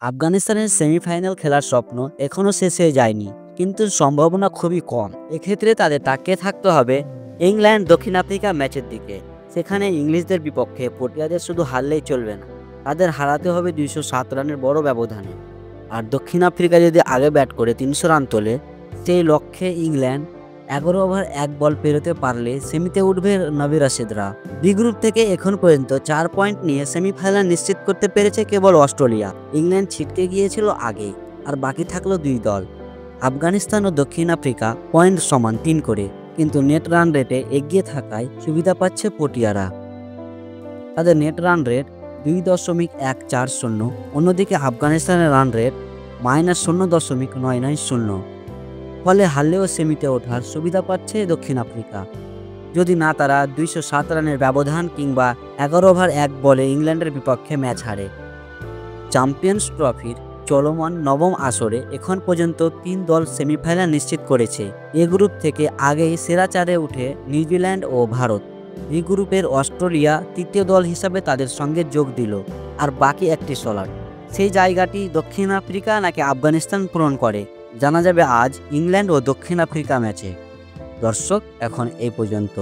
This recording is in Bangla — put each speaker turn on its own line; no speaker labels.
আফগানিস্তানের সেমিফাইনাল খেলার স্বপ্ন এখনও শেষ হয়ে যায়নি, কিন্তু সম্ভাবনা খুবই কম। এক্ষেত্রে তাদের তাকিয়ে থাকতে হবে ইংল্যান্ড দক্ষিণ আফ্রিকা ম্যাচের দিকে। সেখানে ইংলিশদের বিপক্ষে পটিয়াদের শুধু হারলেই চলবে না, তাদের হারাতে হবে 207 রানের বড় ব্যবধানে। আর দক্ষিণ আফ্রিকা যদি আগে ব্যাট করে 300 রান তোলে, সেই লক্ষ্যে ইংল্যান্ড 11 ওভার 1 বল পেরোতে পারলে সেমিতে উঠবে নবী রাশিদরা। বি গ্রুপ থেকে এখন পর্যন্ত 4 পয়েন্ট নিয়ে সেমিফাইনাল নিশ্চিত করতে পেরেছে কেবল অস্ট্রেলিয়া। ইংল্যান্ড ছিটকে গিয়েছিল আগে, আর বাকি থাকলো 2 দল, আফগানিস্তান ও দক্ষিণ আফ্রিকা। পয়েন্ট সমান 3 করে, কিন্তু নেট রান রেটে এগিয়ে থাকায় সুবিধা পাচ্ছে পটিয়ারা। তাদের নেট রান রেট 2.140। অন্যদিকে আফগানিস্তানের রান রেট -0.990। ফলে হারলেও সেমিতে ওঠার সুবিধা পাচ্ছে দক্ষিণ আফ্রিকা, যদি না তারা 207 রানের ব্যবধান কিংবা 11 ওভার 1 বলে ইংল্যান্ডের বিপক্ষে ম্যাচ হারে। চ্যাম্পিয়ন্স ট্রফির চলমান নবম আসরে এখন পর্যন্ত 3 দল সেমিফাইনাল নিশ্চিত করেছে। এ গ্রুপ থেকে আগেই সেরা 4-এ উঠে নিউজিল্যান্ড ও ভারত। বি গ্রুপের অস্ট্রেলিয়া তৃতীয় দল হিসাবে তাদের সঙ্গে যোগ দিল, আর বাকি একটি স্লট। সেই জায়গাটি দক্ষিণ আফ্রিকা নাকি আফগানিস্তান পূরণ করে, জানা যাবে আজ ইংল্যান্ড ও দক্ষিণ আফ্রিকা ম্যাচে। দর্শক, এখন এই পর্যন্ত।